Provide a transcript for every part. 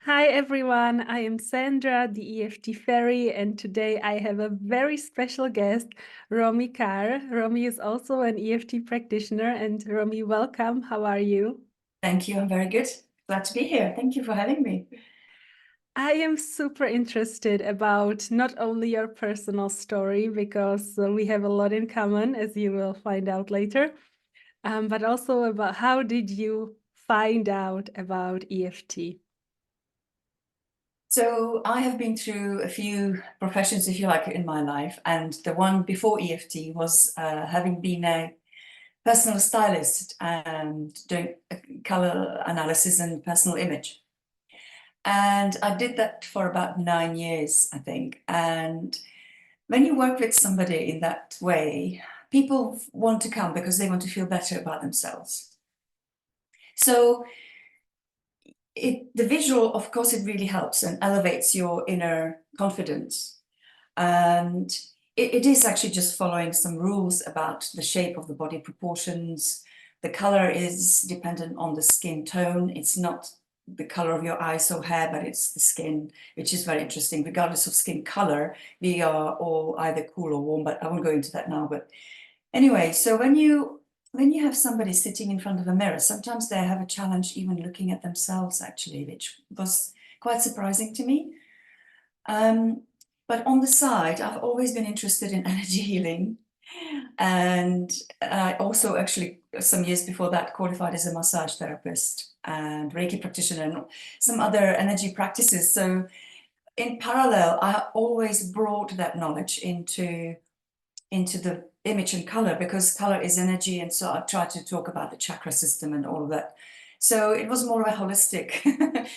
Hi everyone, I am Sandra, the EFT Fairy, and today I have a very special guest, Romi Carr. Romi is also an EFT practitioner, and Romi, welcome. How are you? Thank you. I'm very good. Glad to be here. Thank you for having me. I am super interested about not only your personal story, because we have a lot in common, as you will find out later, but also about how did you find out about EFT? So I have been through a few professions, if you like, in my life. And the one before EFT was having been a personal stylist and doing color analysis and personal image. And I did that for about 9 years, I think. And when you work with somebody in that way, people want to come because they want to feel better about themselves. So the visual, of course, it really helps and elevates your inner confidence. And it is actually just following some rules about the shape of the body proportions. The color is dependent on the skin tone. It's not the color of your eyes or hair, but it's the skin, which is very interesting. Regardless of skin color, we are all either cool or warm, but I won't go into that now. But anyway, so when you have somebody sitting in front of a mirror, sometimes they have a challenge even looking at themselves, actually, which was quite surprising to me. But on the side, I've always been interested in energy healing. And I also actually, some years before that, qualified as a massage therapist and Reiki practitioner and some other energy practices. So in parallel, I always brought that knowledge into the image and color, because color is energy. And so I tried to talk about the chakra system and all of that. So it was more of a holistic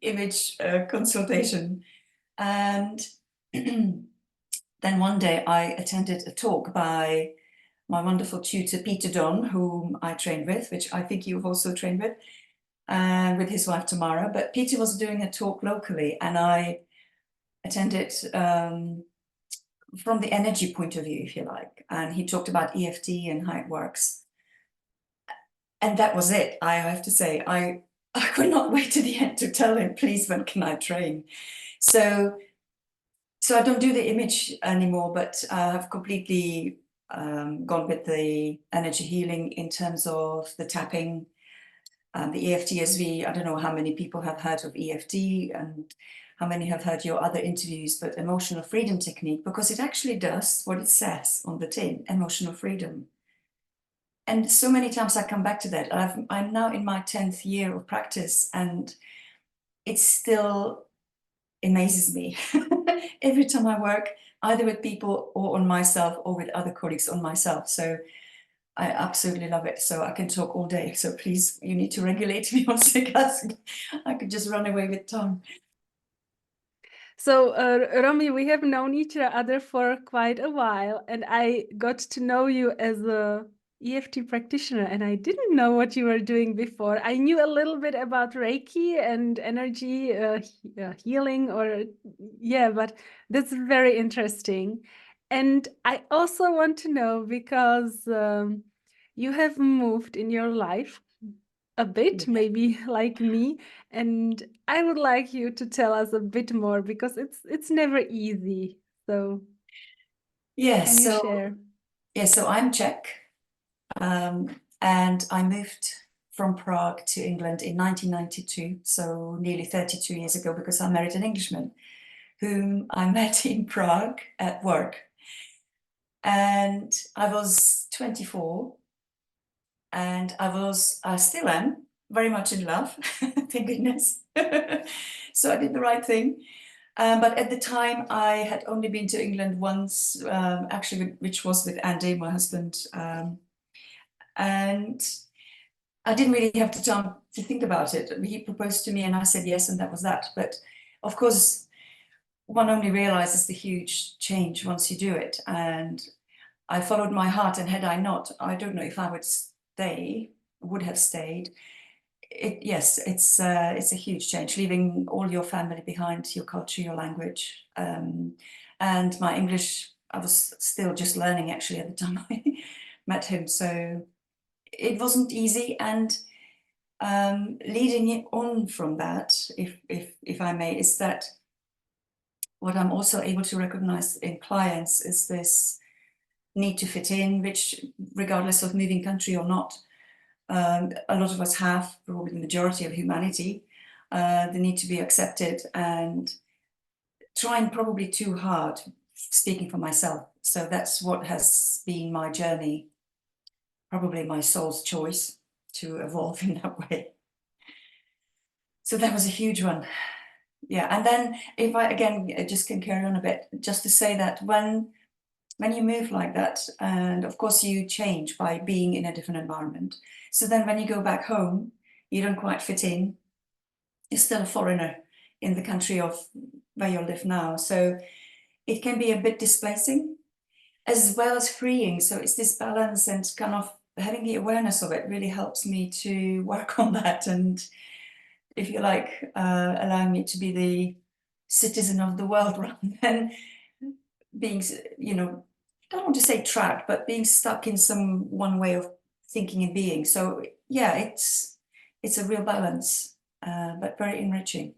image consultation. And then one day I attended a talk by my wonderful tutor, Peter Don, whom I trained with, which I think you've also trained with, and with his wife, Tamara. But Peter was doing a talk locally, and I attended from the energy point of view, if you like. And he talked about EFT and how it works. And that was it. I have to say, I could not wait to the end to tell him, please, when can I train? So I don't do the image anymore, but I've completely gone with the energy healing in terms of the tapping, the EFTSV. I don't know how many people have heard of EFT and how many have heard your other interviews, but emotional freedom technique, because it actually does what it says on the tin, emotional freedom. And so many times I come back to that. I'm now in my 10th year of practice, and it still amazes me every time I work, either with people or on myself, or with other colleagues on myself. So I absolutely love it. So I can talk all day. So please, you need to regulate me on sarcasm. I could just run away with tongue. So, Romy, we have known each other for quite a while, and I got to know you as a EFT practitioner, and I didn't know what you were doing before. I knew a little bit about Reiki and energy healing, or yeah, but that's very interesting. And I also want to know because you have moved in your life a bit, maybe like me, and I would like you to tell us a bit more because it's never easy. So can Yes. you So share? so I'm Czech, and I moved from Prague to England in 1992, so nearly 32 years ago, because I married an Englishman whom I met in Prague at work. And I was 24, and I still am very much in love, thank goodness. So I did the right thing. But at the time, I had only been to England once, actually, which was with Andy, my husband. And I didn't really have the time to think about it. He proposed to me and I said yes, and that was that. But of course, one only realizes the huge change once you do it. And I followed my heart, and had I not, I don't know if I would have stayed. Yes, it's a huge change, leaving all your family behind, your culture, your language, and my English. I was still just learning, actually, at the time I met him, so it wasn't easy. And leading it on from that, if I may, is that what I'm also able to recognize in clients is this need to fit in, which, regardless of moving country or not, a lot of us have, probably the majority of humanity, the need to be accepted, and trying probably too hard, speaking for myself. So that's what has been my journey, probably my soul's choice to evolve in that way. So that was a huge one. Yeah, and then if I again just can carry on a bit, just to say that when you move like that, and of course you change by being in a different environment. So then when you go back home, you don't quite fit in. You're still a foreigner in the country of where you live now. So it can be a bit displacing as well as freeing. So it's this balance, and kind of having the awareness of it really helps me to work on that. And if you like, allowing me to be the citizen of the world rather than being, you know, I don't want to say trapped, but being stuck in some one way of thinking and being. So yeah, it's a real balance, but very enriching.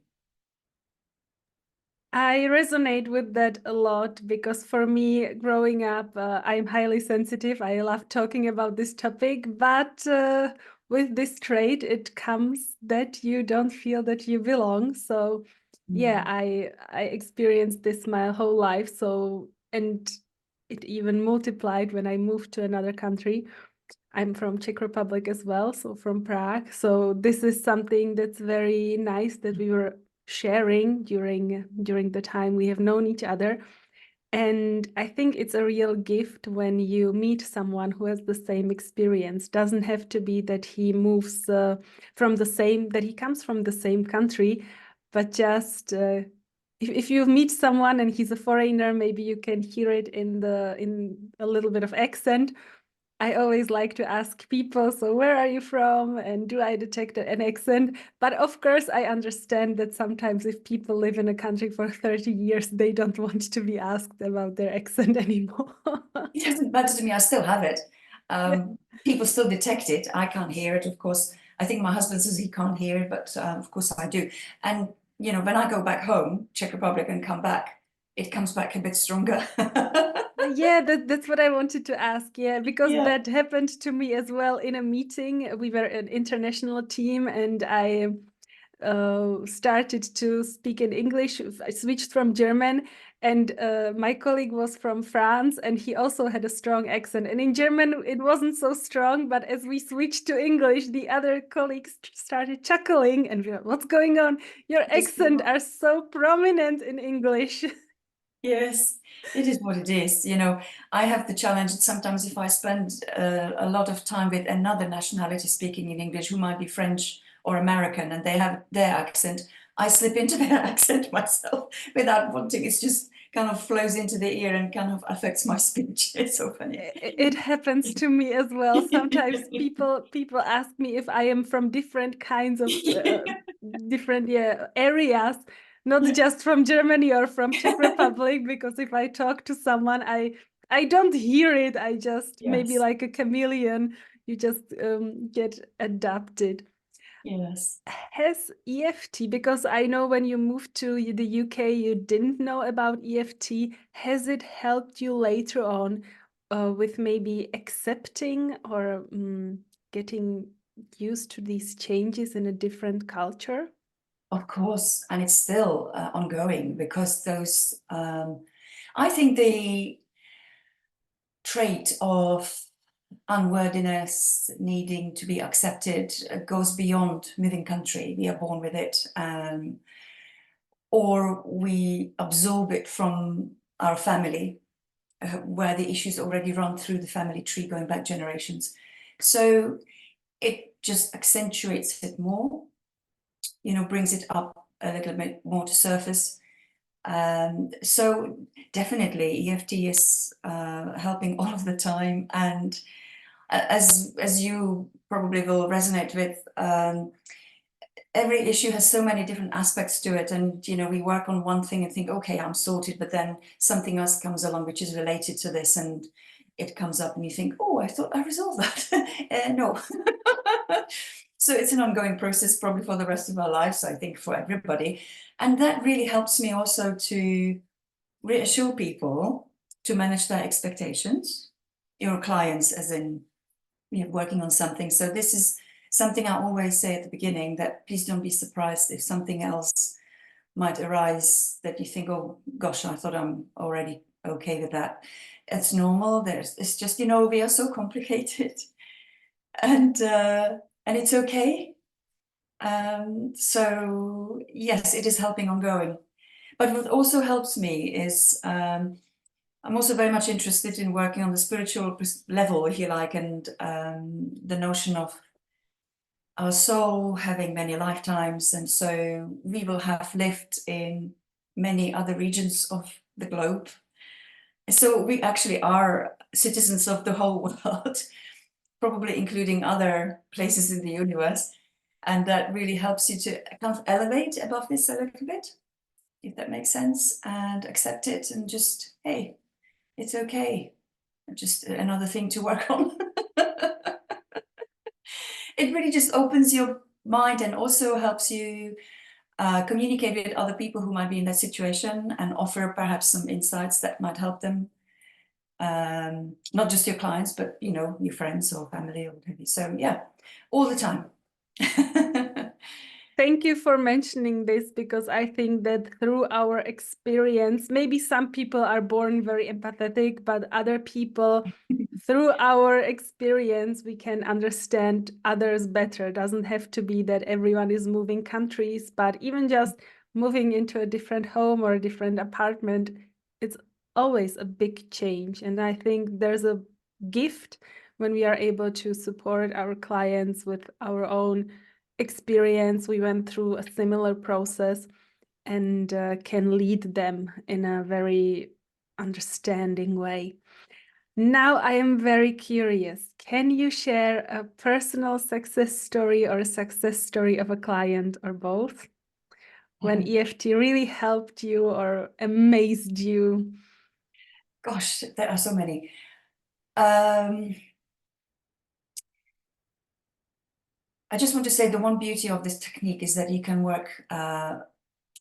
I resonate with that a lot because for me, growing up, I'm highly sensitive. I love talking about this topic, but with this trait, it comes that you don't feel that you belong. So, yeah, I experienced this my whole life. So, and it even multiplied when I moved to another country. I'm from Czech Republic as well, so from Prague. So this is something that's very nice that we were sharing during the time we have known each other. And I think it's a real gift when you meet someone who has the same experience. Doesn't have to be that he moves that he comes from the same country, but just if you meet someone and he's a foreigner, maybe you can hear it in a little bit of accent. I always like to ask people, so where are you from? And do I detect an accent? But of course, I understand that sometimes if people live in a country for 30 years, they don't want to be asked about their accent anymore. It doesn't matter to me, I still have it. People still detect it. I can't hear it, of course. I think my husband says he can't hear it, but of course I do. And, you know, when I go back home, Czech Republic, and come back, it comes back a bit stronger. Yeah, that's what I wanted to ask. Yeah, because Yeah. that happened to me as well in a meeting. We were an international team, and I started to speak in English. I switched from German, and my colleague was from France, and he also had a strong accent. And in German, it wasn't so strong, but as we switched to English, the other colleagues started chuckling, and we were, what's going on? Your accent are so prominent in English. Yes, it is what it is. You know, I have the challenge that sometimes if I spend a lot of time with another nationality speaking in English, who might be French or American, and they have their accent, I slip into their accent myself without wanting. It's just kind of flows into the ear and kind of affects my speech. It's so funny. It happens to me as well. Sometimes people ask me if I am from different kinds of different areas, not just from Germany or from Czech Republic, because if I talk to someone, I don't hear it. I just maybe Yes, like a chameleon, you just get adapted. yes. Has EFT, because I know when you moved to the UK, you didn't know about EFT. Has it helped you later on with maybe accepting or getting used to these changes in a different culture? Of course, and it's still ongoing, because those, I think the trait of unworthiness, needing to be accepted, goes beyond moving country. We are born with it, or we absorb it from our family, where the issues already run through the family tree going back generations. So it just accentuates it more, you know, brings it up a little bit more to surface. So definitely EFT is helping all of the time. And as you probably will resonate with, every issue has so many different aspects to it, and you know, we work on one thing and think, okay, I'm sorted, but then something else comes along which is related to this, and it comes up and you think, oh, I thought I resolved that. No. So it's an ongoing process, probably for the rest of our lives, I think, for everybody. And that really helps me also to reassure people to manage their expectations, your clients, as in, working on something. So this is something I always say at the beginning, that please don't be surprised if something else might arise that you think, oh gosh, I thought I'm already okay with that. It's normal. It's just, we are so complicated, and it's okay. So yes, it is helping ongoing. But what also helps me is, I'm also very much interested in working on the spiritual level, if you like, and the notion of our soul having many lifetimes. And so we will have lived in many other regions of the globe. So we actually are citizens of the whole world, probably including other places in the universe. And that really helps you to kind of elevate above this a little bit, if that makes sense, and accept it and just, hey, it's okay. Just another thing to work on. It really just opens your mind and also helps you communicate with other people who might be in that situation and offer perhaps some insights that might help them. Not just your clients, but your friends or family or whatever. So yeah, all the time. Thank you for mentioning this, because I think that through our experience, maybe some people are born very empathetic, but other people, through our experience, we can understand others better. It doesn't have to be that everyone is moving countries, but even just moving into a different home or a different apartment, it's always a big change. And I think there's a gift when we are able to support our clients with our own experience. We went through a similar process, and can lead them in a very understanding way. Now I am very curious. Can you share a personal success story or a success story of a client, or both, when EFT really helped you or amazed you? Gosh, there are so many. I just want to say the one beauty of this technique is that you can work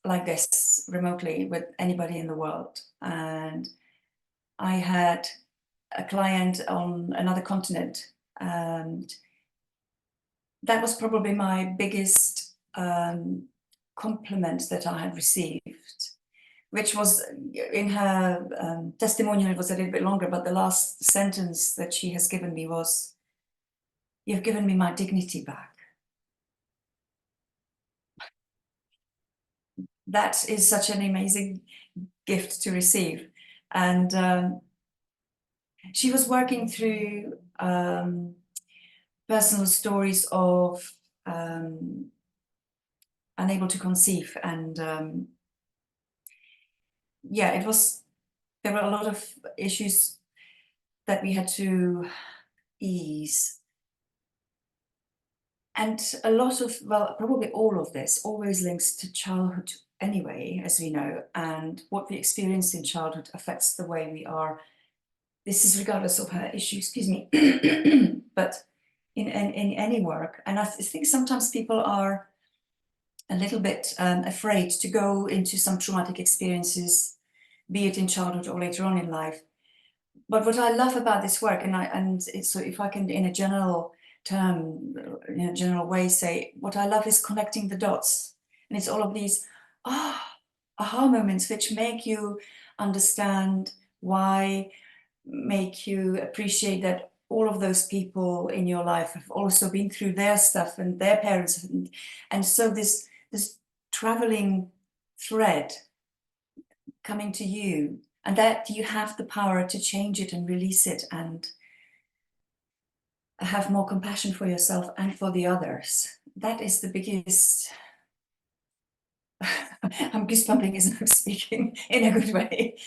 like this remotely with anybody in the world. And I had a client on another continent, and that was probably my biggest compliment that I had received, which was in her testimonial. It was a little bit longer, but the last sentence that she has given me was, "You've given me my dignity back." That is such an amazing gift to receive. And she was working through personal stories of unable to conceive, and yeah, there were a lot of issues that we had to ease. And a lot of, well, probably all of this always links to childhood anyway, as we know, and what we experience in childhood affects the way we are. This is regardless of her issue, excuse me, but in any work. And I think sometimes people are a little bit afraid to go into some traumatic experiences, be it in childhood or later on in life. But what I love about this work, so if I can, in a general term, in a general way, say, what I love is connecting the dots. And it's all of these aha moments which make you understand why, make you appreciate that all of those people in your life have also been through their stuff, and their parents, and so this traveling thread coming to you, and that you have the power to change it and release it and have more compassion for yourself and for the others. That is the biggest I'm goosebumping as I'm speaking in a good way.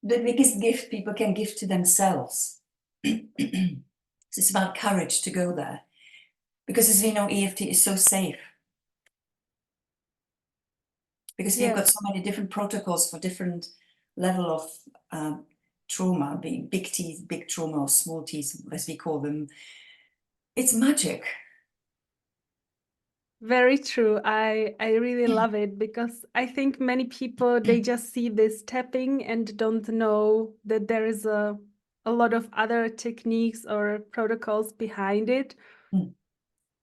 The biggest gift people can give to themselves. It's about courage to go there, because as we know, EFT is so safe, because we've got so many different protocols for different level of trauma, being big T, big trauma, or small T's, as we call them. It's magic. Very true. I really love it because I think many people they just see this tapping and don't know that there is a lot of other techniques or protocols behind it Mm.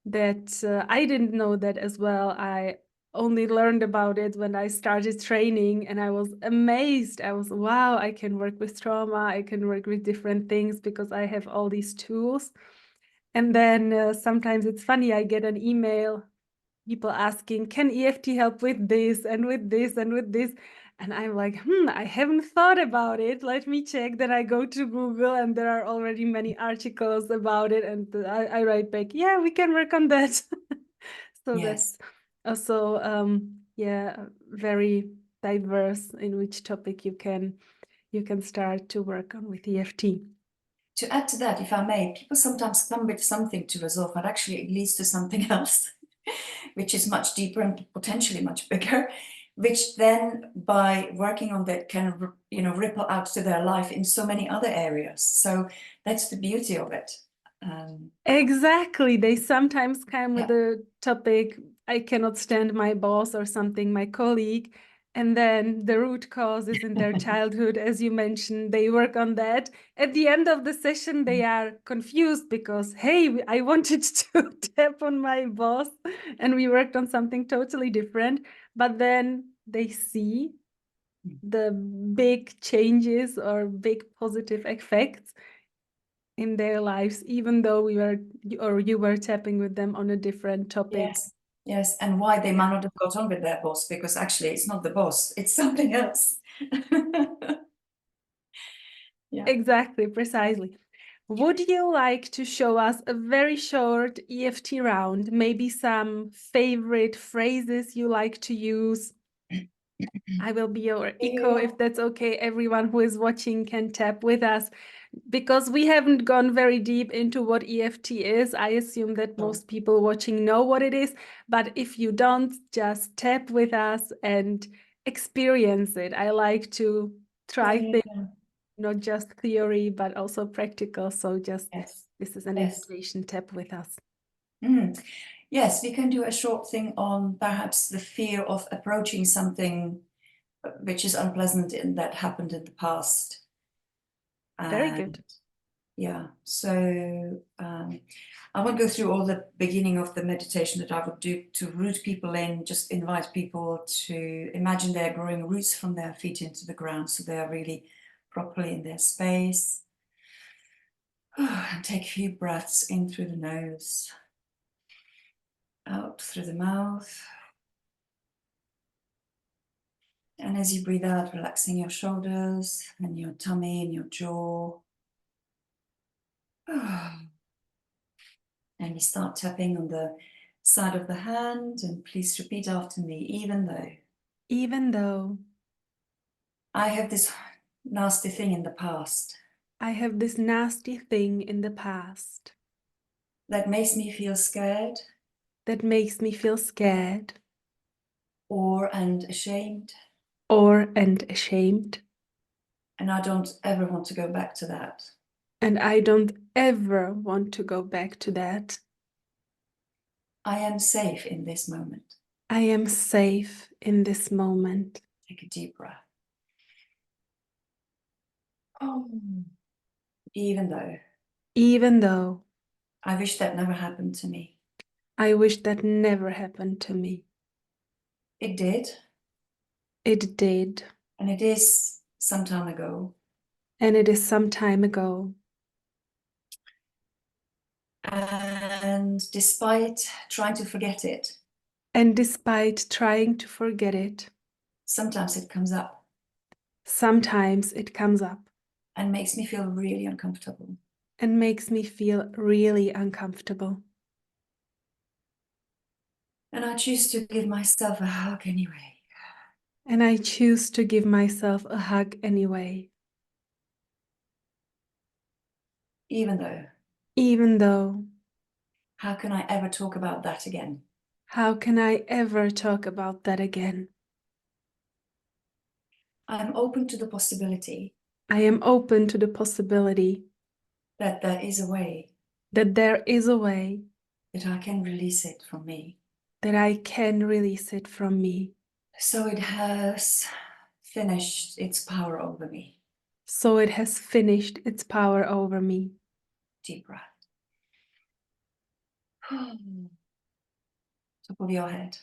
that I didn't know that as well. I only learned about it when I started training and I was amazed. I was, wow, I can work with trauma, I can work with different things because I have all these tools. And then sometimes it's funny, I get an email, people asking, can EFT help with this and with this and with this? And I'm like, I haven't thought about it. Let me check. Then I go to Google and there are already many articles about it. And I write back, yeah, we can work on that. So that's Yes. also, yeah, very diverse in which topic you can start to work on with EFT. To add to that, if I may, people sometimes come with something to resolve, but actually it leads to something else, which is much deeper and potentially much bigger, which then by working on that can, ripple out to their life in so many other areas. So that's the beauty of it. Exactly. They sometimes come with Yeah. a topic, I cannot stand my boss or something, my colleague. And then the root cause is in their childhood, as you mentioned. They work on that. At the end of the session, they are confused because, hey, I wanted to tap on my boss and we worked on something totally different. But then they see the big changes or big positive effects in their lives, even though you were tapping with them on a different topic. Yes. Yes. And why they Yeah. might not have got on with their boss, because actually it's not the boss, it's something else. Yeah. Exactly, precisely. Would you like to show us a very short EFT round, maybe some favorite phrases you like to use? I will be your echo if that's okay. Everyone who is watching can tap with us because we haven't gone very deep into what EFT is. I assume that most people watching know what it is, but if you don't, just tap with us and experience it. I like to try things, not just theory, but also practical. So just Yes. this is an Yes. invitation, tap with us. Yes, we can do a short thing on perhaps the fear of approaching something which is unpleasant and that happened in the past. Very And good. yeah, so I won't go through all the beginning of the meditation that I would do to root people in, just invite people to imagine they're growing roots from their feet into the ground, so they're really properly in their space. And take a few breaths in through the nose, out through the mouth. And as you breathe out, relaxing your shoulders and your tummy and your jaw. And we start tapping on the side of the hand. And please repeat after me, Even though I have this nasty thing in the past I have this nasty thing in the past that makes me feel scared that makes me feel scared and ashamed, and ashamed, and I don't ever want to go back to that. and I don't ever want to go back to that. I am safe in this moment. I am safe in this moment. Take a deep breath. Oh. Even though I wish that never happened to me. I wish that never happened to me. It did, It did, and it is some time ago. and it is some time ago. And despite trying to forget it, And despite trying to forget it, sometimes it comes up sometimes it comes up and makes me feel really uncomfortable. and makes me feel really uncomfortable. And I choose to give myself a hug anyway. And I choose to give myself a hug anyway. Even though, Even though, how can I ever talk about that again? how can I ever talk about that again? I'm open to the possibility I am open to the possibility that there is a way that there is a way that I can release it from me. that I can release it from me. So it has finished its power over me. So it has finished its power over me. Deep breath. Top of your head.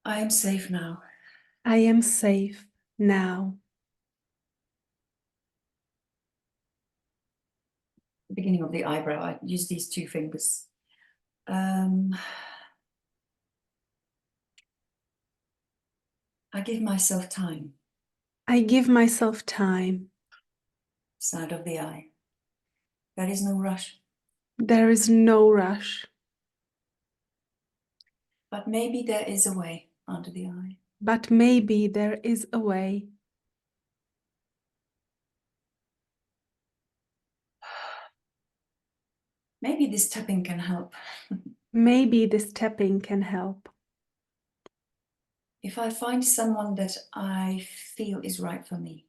I am safe now. I am safe now. The beginning of the eyebrow, I use these two fingers. I give myself time. I give myself time. Side of the eye. There is no rush. There is no rush. But maybe there is a way under the eye. But maybe there is a way. Maybe this tapping can help. Maybe this tapping can help. If I find someone that I feel is right for me.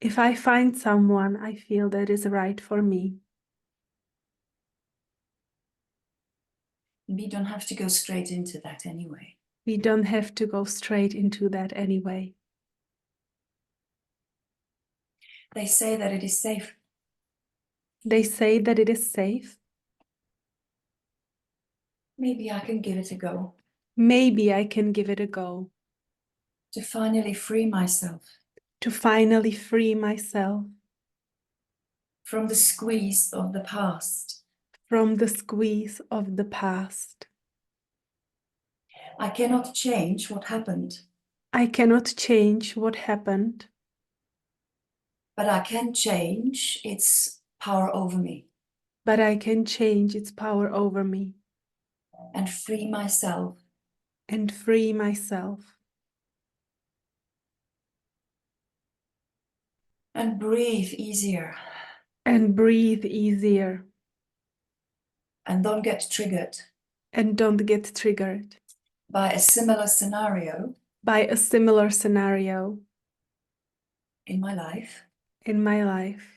If I find someone I feel that is right for me. We don't have to go straight into that anyway. We don't have to go straight into that anyway. They say that it is safe. They say that it is safe. Maybe I can give it a go. Maybe I can give it a go. To finally free myself. To finally free myself. From the squeeze of the past. From the squeeze of the past. I cannot change what happened. I cannot change what happened. But I can change its power over me. But I can change its power over me. And free myself. And free myself. And breathe easier. And breathe easier. And don't get triggered. And don't get triggered. By a similar scenario. By a similar scenario. In my life. In my life.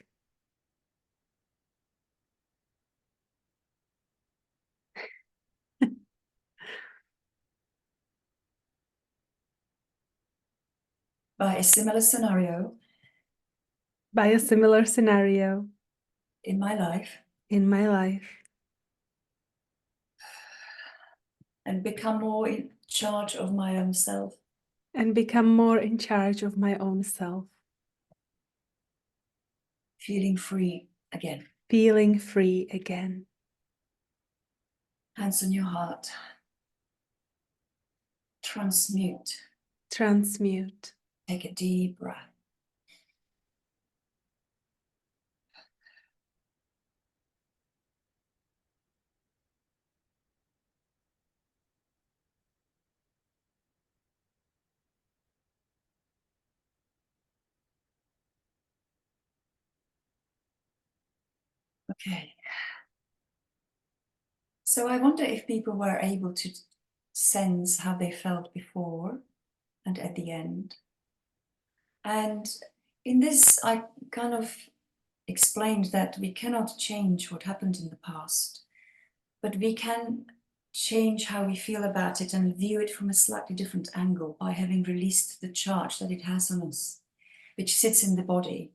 By a similar scenario. By a similar scenario. In my life. In my life. And become more in charge of my own self. And become more in charge of my own self. Feeling free again. Feeling free again. Hands on your heart. Transmute. Transmute. Take a deep breath. Okay. So I wonder if people were able to sense how they felt before and at the end. And in this, I kind of explained that we cannot change what happened in the past, but we can change how we feel about it and view it from a slightly different angle by having released the charge that it has on us, which sits in the body,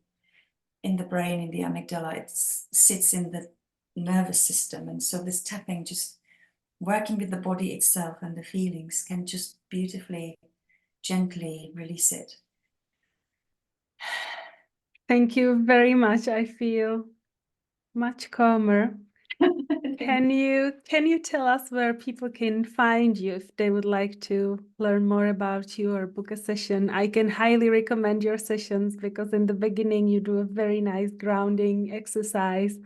in the brain, in the amygdala. It sits in the nervous system. And so this tapping, just working with the body itself and the feelings, can just beautifully, gently release it. Thank you very much. I feel much calmer. Can you tell us where people can find you if they would like to learn more about you or book a session? I can highly recommend your sessions because in the beginning you do a very nice grounding exercise.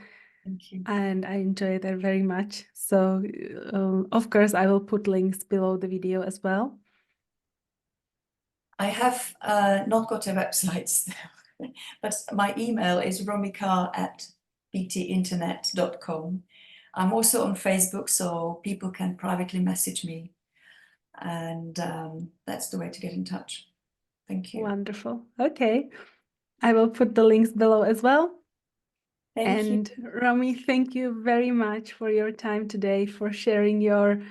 Thank you. And I enjoy that very much. So, of course, I will put links below the video as well. I have not got a website still, but my email is romicarr@btinternet.com. I'm also on Facebook, so people can privately message me. And that's the way to get in touch. Thank you. Wonderful. Okay. I will put the links below as well. Thank you. And Romi, thank you very much for your time today, for sharing your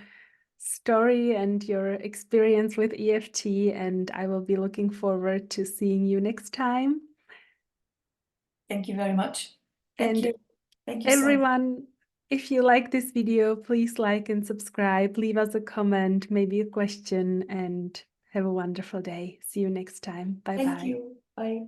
story and your experience with EFT. And I will be looking forward to seeing you next time. Thank you very much. Thank And you. Thank you so much. everyone, if you like this video, please like and subscribe, leave us a comment, maybe a question, and have a wonderful day. See you next time. Bye-bye. Thank you. Bye.